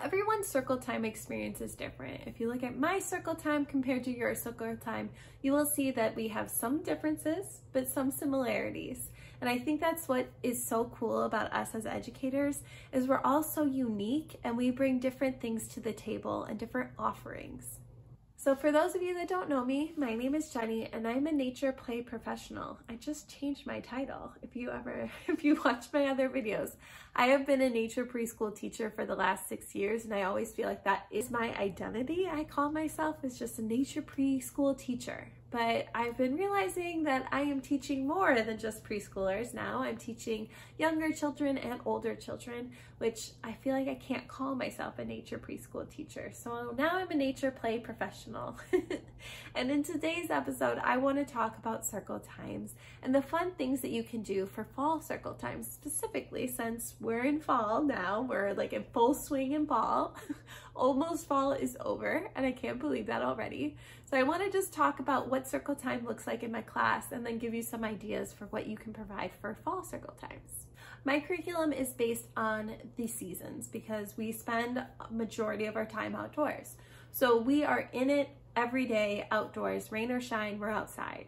Everyone's circle time experience is different. If you look at my circle time compared to your circle time, you will see that we have some differences, but some similarities. And I think that's what is so cool about us as educators, is we're all so unique and we bring different things to the table and different offerings. So for those of you that don't know me, my name is Jenny and I'm a nature play professional. I just changed my title. If you watch my other videos, I have been a nature preschool teacher for the last 6 years and I always feel like that is my identity. I call myself as just a nature preschool teacher. But I've been realizing that I am teaching more than just preschoolers now. I'm teaching younger children and older children, which I feel like I can't call myself a nature preschool teacher. So now I'm a nature play professional. And in today's episode, I want to talk about circle times and the fun things that you can do for fall circle times, specifically since we're in fall now. We're like in full swing in fall. Almost fall is over and I can't believe that already. So I want to just talk about what circle time looks like in my class and then give you some ideas for what you can provide for fall circle times. My curriculum is based on the seasons because we spend a majority of our time outdoors. So we are in it every day outdoors, rain or shine, we're outside.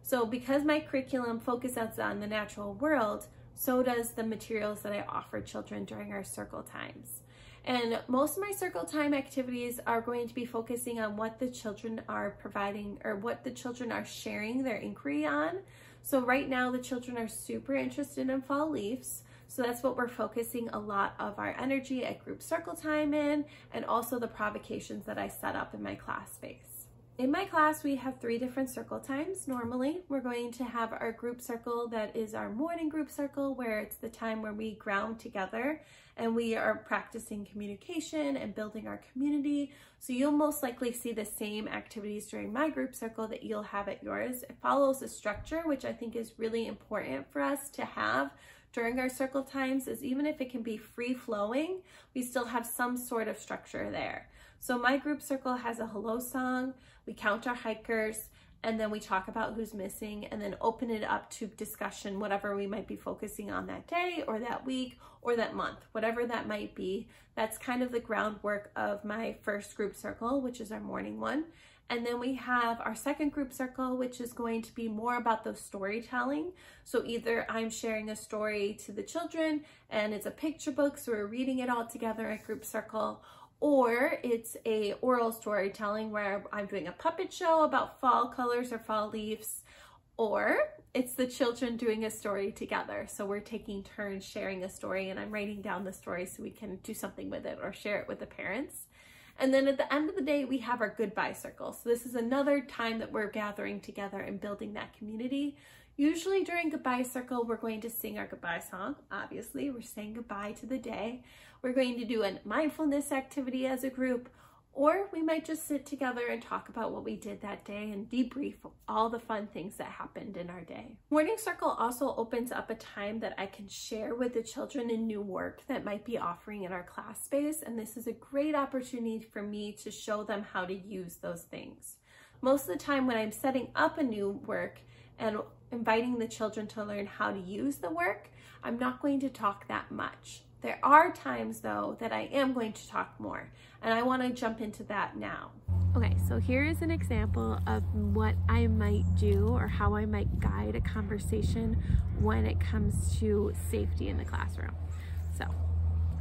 So because my curriculum focuses on the natural world, so does the materials that I offer children during our circle times. And most of my circle time activities are going to be focusing on what the children are providing or what the children are sharing their inquiry on. So right now the children are super interested in fall leaves. So that's what we're focusing a lot of our energy at group circle time in, and also the provocations that I set up in my class space. In my class, we have 3 different circle times. Normally, we're going to have our group circle that is our morning group circle, where it's the time where we ground together and we are practicing communication and building our community. So you'll most likely see the same activities during my group circle that you'll have at yours. It follows a structure, which I think is really important for us to have during our circle times, is even if it can be free-flowing, we still have some sort of structure there. So my group circle has a hello song, we count our hikers, and then we talk about who's missing and then open it up to discussion, whatever we might be focusing on that day or that week or that month, whatever that might be. That's kind of the groundwork of my first group circle, which is our morning one. And then we have our second group circle, which is going to be more about the storytelling. So either I'm sharing a story to the children and it's a picture book, so we're reading it all together at group circle, or it's a oral storytelling where I'm doing a puppet show about fall colors or fall leaves, or it's the children doing a story together. So we're taking turns sharing a story and I'm writing down the story so we can do something with it or share it with the parents. And then at the end of the day, we have our goodbye circle. So this is another time that we're gathering together and building that community. Usually during goodbye circle, we're going to sing our goodbye song. Obviously, we're saying goodbye to the day. We're going to do a mindfulness activity as a group, or we might just sit together and talk about what we did that day and debrief all the fun things that happened in our day. Morning circle also opens up a time that I can share with the children a new work that might be offering in our class space, and this is a great opportunity for me to show them how to use those things. Most of the time when I'm setting up a new work and inviting the children to learn how to use the work, I'm not going to talk that much. There are times though that I am going to talk more, and I want to jump into that now. Okay, so here is an example of what I might do or how I might guide a conversation when it comes to safety in the classroom. So,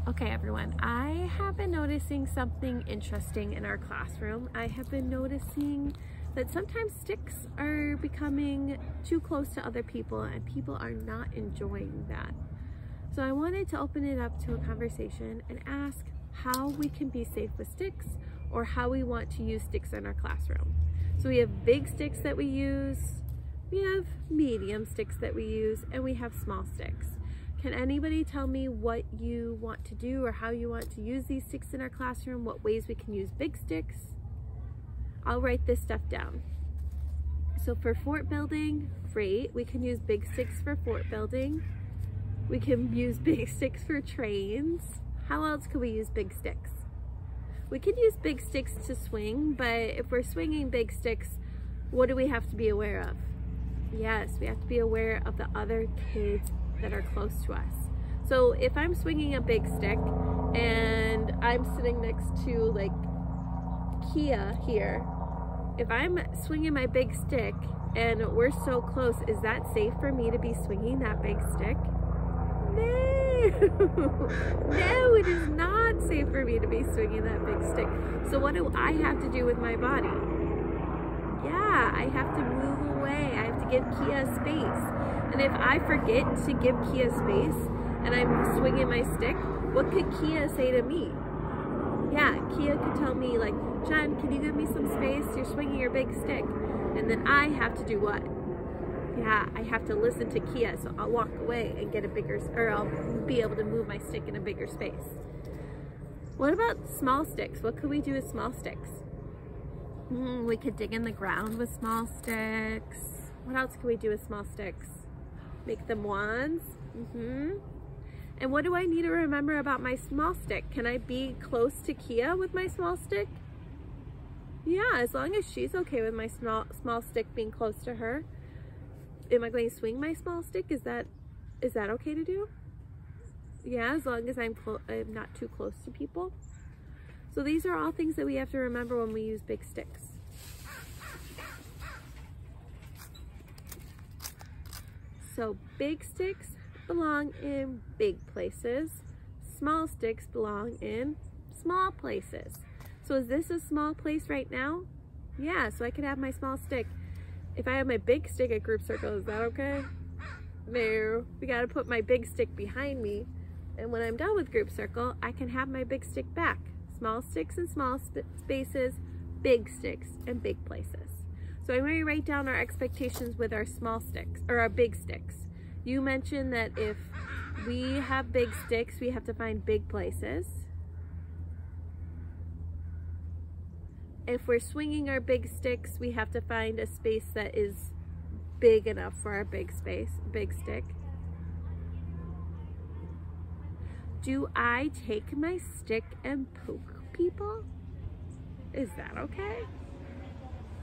okay everyone, I have been noticing something interesting in our classroom. I have been noticing that sometimes sticks are becoming too close to other people and people are not enjoying that. So I wanted to open it up to a conversation and ask how we can be safe with sticks or how we want to use sticks in our classroom. So we have big sticks that we use, we have medium sticks that we use, and we have small sticks. Can anybody tell me what you want to do or how you want to use these sticks in our classroom? What ways we can use big sticks? I'll write this stuff down. So for fort building, great. We can use big sticks for fort building. We can use big sticks for trains. How else can we use big sticks? We can use big sticks to swing, but if we're swinging big sticks, what do we have to be aware of? Yes, we have to be aware of the other kids that are close to us. So if I'm swinging a big stick and I'm sitting next to like Kia here, if I'm swinging my big stick and we're so close, is that safe for me to be swinging that big stick? No, no, it is not safe for me to be swinging that big stick. So what do I have to do with my body? Yeah, I have to move away. I have to give Kia space. And if I forget to give Kia space and I'm swinging my stick, what could Kia say to me? Yeah, Kia could tell me like, Jen, can you give me some space? You're swinging your big stick. And then I have to do what? Yeah, I have to listen to Kia, so I'll walk away and get a bigger, or I'll be able to move my stick in a bigger space. What about small sticks? What could we do with small sticks? We could dig in the ground with small sticks. What else can we do with small sticks? Make them wands. And what do I need to remember about my small stick? Can I be close to Kia with my small stick? Yeah, as long as she's okay with my small stick being close to her. Am I going to swing my small stick? Is that okay to do? Yeah, as long as I'm not too close to people. So these are all things that we have to remember when we use big sticks. So big sticks belong in big places. Small sticks belong in small places. So is this a small place right now? Yeah, so I could have my small stick. If I have my big stick at group circle, is that okay? No, we gotta put my big stick behind me. And when I'm done with group circle, I can have my big stick back. Small sticks in small spaces, big sticks in big places. So I'm going to write down our expectations with our small sticks, or our big sticks. You mentioned that if we have big sticks, we have to find big places. If we're swinging our big sticks, we have to find a space that is big enough for our big stick. Do I take my stick and poke people? Is that okay?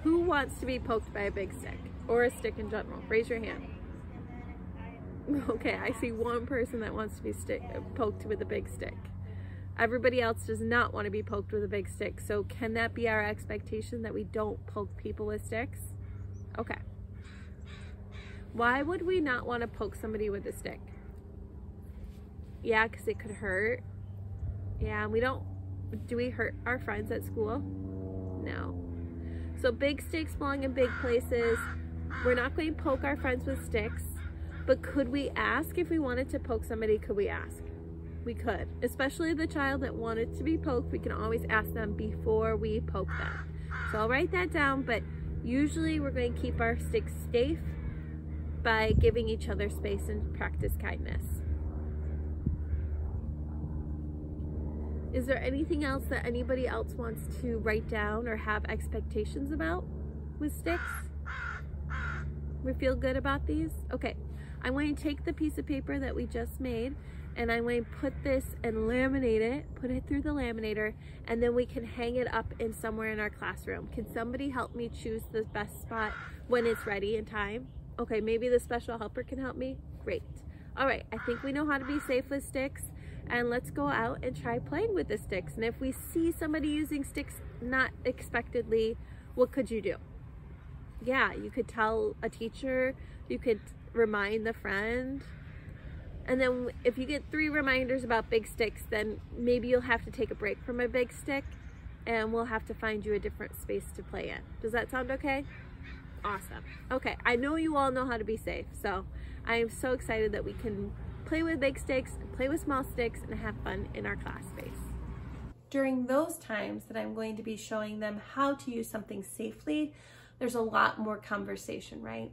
Who wants to be poked by a big stick or a stick in general? Raise your hand. Okay, I see one person that wants to be poked with a big stick. Everybody else does not want to be poked with a big stick. So can that be our expectation, that we don't poke people with sticks? Okay. Why would we not want to poke somebody with a stick? Yeah, because it could hurt. Yeah, we don't. Do we hurt our friends at school? No. So big sticks belong in big places. We're not going to poke our friends with sticks, but could we ask if we wanted to poke somebody? Could we ask? We could, especially the child that wanted to be poked. We can always ask them before we poke them. So I'll write that down, but usually we're going to keep our sticks safe by giving each other space and practice kindness. Is there anything else that anybody else wants to write down or have expectations about with sticks? We feel good about these? Okay, I'm going to take the piece of paper that we just made and I'm going to put this and laminate it, put it through the laminator, and then we can hang it up in somewhere in our classroom. Can somebody help me choose the best spot when it's ready in time? Okay, maybe the special helper can help me? Great. All right, I think we know how to be safe with sticks. And let's go out and try playing with the sticks. And if we see somebody using sticks not expectedly, what could you do? Yeah, you could tell a teacher, you could remind the friend. And then if you get 3 reminders about big sticks, then maybe you'll have to take a break from a big stick and we'll have to find you a different space to play in. Does that sound okay? Awesome. Okay, I know you all know how to be safe, so I am so excited that we can play with big sticks, play with small sticks, and have fun in our class space. During those times that I'm going to be showing them how to use something safely, there's a lot more conversation, right?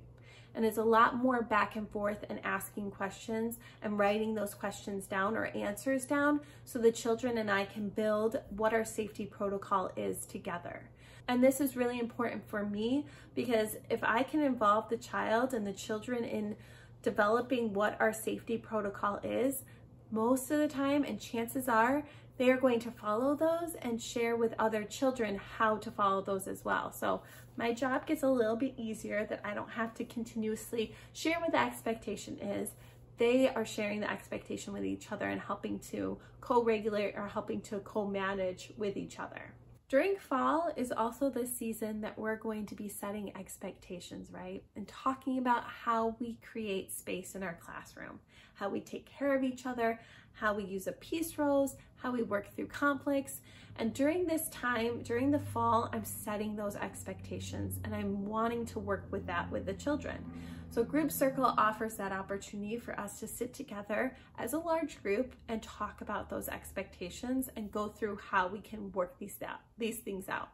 And there's a lot more back and forth and asking questions and writing those questions down or answers down so the children and I can build what our safety protocol is together. And this is really important for me because if I can involve the child and the children in developing what our safety protocol is, most of the time, and chances are, they are going to follow those and share with other children how to follow those as well. So my job gets a little bit easier that I don't have to continuously share what the expectation is, they are sharing the expectation with each other and helping to co-regulate or helping to co-manage with each other. During fall is also the season that we're going to be setting expectations, right? And talking about how we create space in our classroom, how we take care of each other, how we use a peace rose, how we work through conflicts. And during this time, during the fall, I'm setting those expectations and I'm wanting to work with that with the children. So Group Circle offers that opportunity for us to sit together as a large group and talk about those expectations and go through how we can work these things out.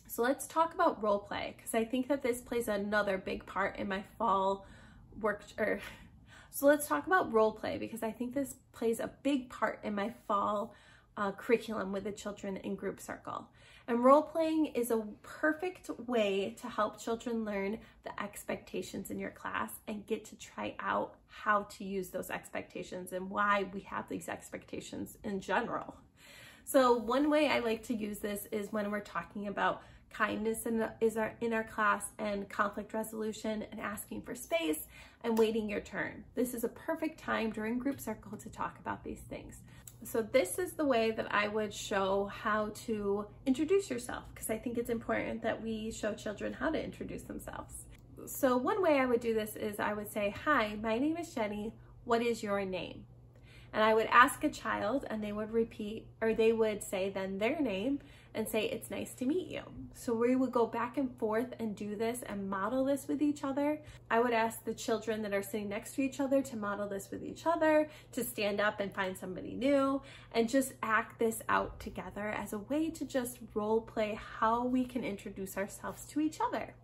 So let's talk about role play, because I think that this plays another big part in my fall work. So let's talk about role play, because I think this plays a big part in my fall curriculum with the children in Group Circle. And role playing is a perfect way to help children learn the expectations in your class and get to try out how to use those expectations and why we have these expectations in general. So one way I like to use this is when we're talking about kindness in our class and conflict resolution and asking for space and waiting your turn. This is a perfect time during Group Circle to talk about these things. So this is the way that I would show how to introduce yourself, because I think it's important that we show children how to introduce themselves. So one way I would do this is I would say, "Hi, my name is Jenny. What is your name?" And I would ask a child and they would repeat, or they would say then their name and say, "It's nice to meet you." So we would go back and forth and do this and model this with each other. I would ask the children that are sitting next to each other to model this with each other, to stand up and find somebody new, and just act this out together as a way to just role play how we can introduce ourselves to each other.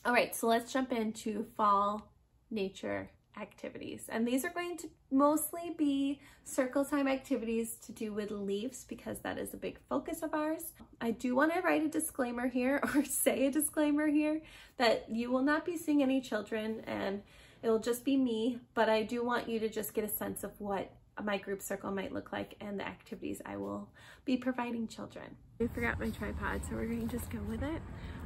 All right, so let's jump into fall nature activities. And these are going to mostly be circle time activities to do with leaves, because that is a big focus of ours. I do want to write a disclaimer here, or say a disclaimer here, that you will not be seeing any children and it will just be me, but I do want you to just get a sense of what my Group Circle might look like and the activities I will be providing children. I forgot my tripod, so we're going to just go with it.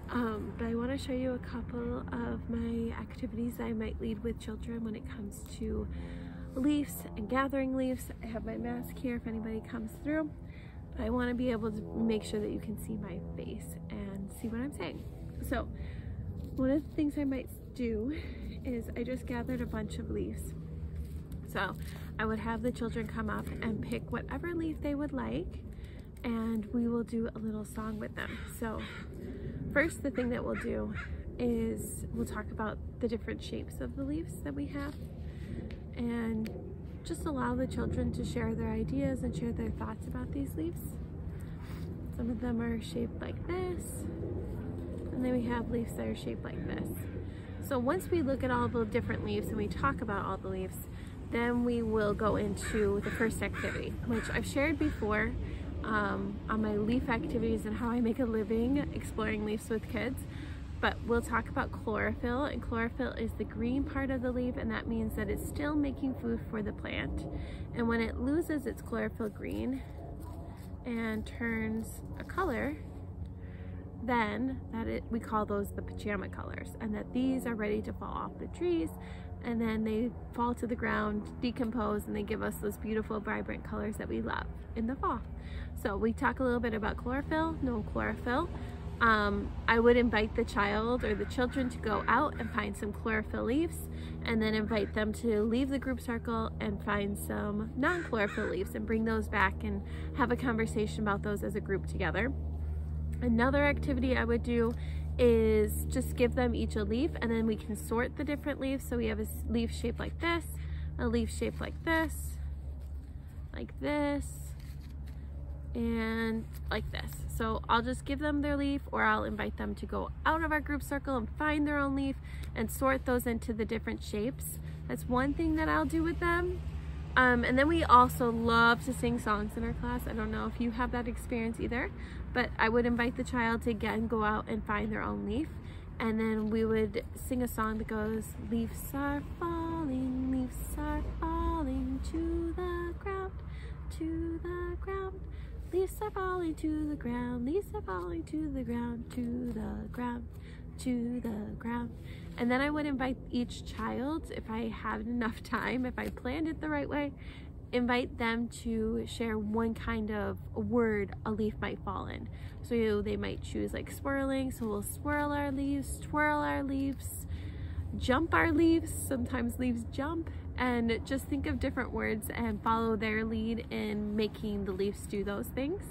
But I want to show you a couple of my activities I might lead with children when it comes to leaves and gathering leaves. I have my mask here if anybody comes through, but I want to be able to make sure that you can see my face and see what I'm saying. So one of the things I might do is I just gathered a bunch of leaves. So I would have the children come up and pick whatever leaf they would like, and we will do a little song with them. So first, the thing that we'll do is we'll talk about the different shapes of the leaves that we have and just allow the children to share their ideas and share their thoughts about these leaves. Some of them are shaped like this, and then we have leaves that are shaped like this. So once we look at all the different leaves and we talk about all the leaves, then we will go into the first activity, which I've shared before on my leaf activities and how I make a living exploring leaves with kids. But we'll talk about chlorophyll, and chlorophyll is the green part of the leaf, and that means that it's still making food for the plant. And when it loses its chlorophyll green and turns a color, then we call those the pajama colors, and that these are ready to fall off the trees, and then they fall to the ground, decompose, and they give us those beautiful vibrant colors that we love in the fall. So we talk a little bit about chlorophyll, no chlorophyll. I would invite the child or the children to go out and find some chlorophyll leaves, and then invite them to leave the Group Circle and find some non-chlorophyll leaves and bring those back and have a conversation about those as a group together. Another activity I would do is just give them each a leaf, and then we can sort the different leaves. So we have a leaf shaped like this, a leaf shaped like this, and like this. So I'll just give them their leaf, or I'll invite them to go out of our Group Circle and find their own leaf and sort those into the different shapes. That's one thing that I'll do with them. And then we also love to sing songs in our class. I don't know if you have that experience either, but I would invite the child to again go out and find their own leaf, and then we would sing a song that goes, leaves are falling to the ground, to the ground. Leaves are falling to the ground, leaves are falling to the ground, to the ground, to the ground. And then I would invite each child, if I had enough time, if I planned it the right way, invite them to share one kind of word a leaf might fall in. So they might choose like swirling, so we'll swirl our leaves, twirl our leaves, jump our leaves, sometimes leaves jump, and just think of different words and follow their lead in making the leaves do those things.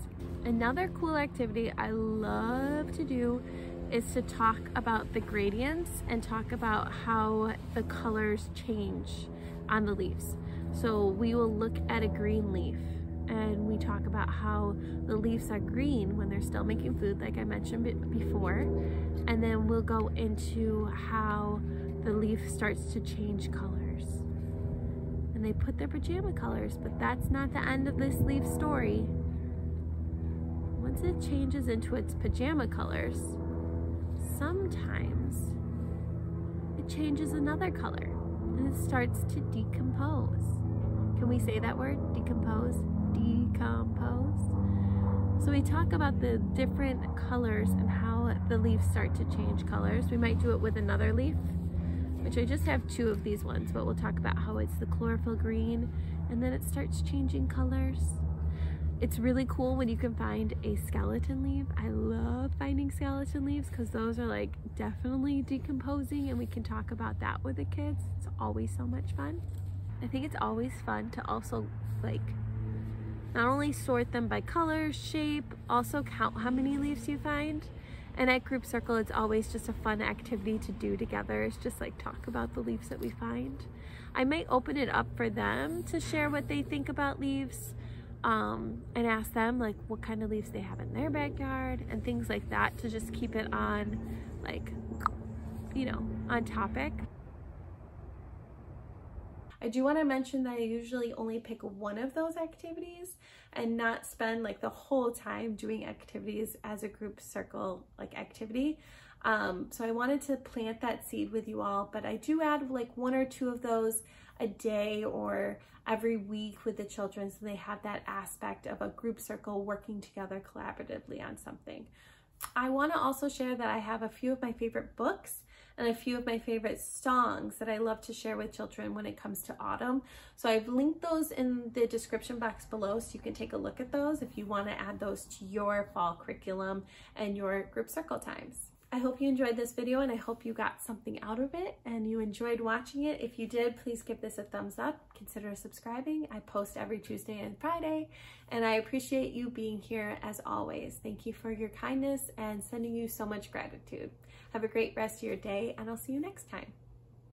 Another cool activity I love to do is to talk about the gradients and talk about how the colors change on the leaves. So we will look at a green leaf and we talk about how the leaves are green when they're still making food, like I mentioned before. And then we'll go into how the leaf starts to change colors. And they put their pajama colors, but that's not the end of this leaf story. Once it changes into its pajama colors, sometimes it changes another color and it starts to decompose. Can we say that word? Decompose? Decompose? So we talk about the different colors and how the leaves start to change colors. We might do it with another leaf, which I just have 2 of these ones, but we'll talk about how it's the chlorophyll green and then it starts changing colors. It's really cool when you can find a skeleton leaf. I love finding skeleton leaves because those are like definitely decomposing, and we can talk about that with the kids. It's always so much fun. I think it's always fun to also like not only sort them by color, shape, also count how many leaves you find. And at Group Circle, it's always just a fun activity to do together. It's just like talk about the leaves that we find. I might open it up for them to share what they think about leaves. And ask them like what kind of leaves they have in their backyard and things like that, to just keep it on like, you know, on topic. I do want to mention that I usually only pick one of those activities and not spend like the whole time doing activities as a group circle like activity. So I wanted to plant that seed with you all, but I do add like 1 or 2 of those a day or every week with the children, so they have that aspect of a group circle working together collaboratively on something. I want to also share that I have a few of my favorite books and a few of my favorite songs that I love to share with children when it comes to autumn. So I've linked those in the description box below, so you can take a look at those if you want to add those to your fall curriculum and your group circle times. I hope you enjoyed this video and I hope you got something out of it and you enjoyed watching it. If you did, please give this a thumbs up. Consider subscribing. I post every Tuesday and Friday, and I appreciate you being here as always. Thank you for your kindness and sending you so much gratitude. Have a great rest of your day, and I'll see you next time.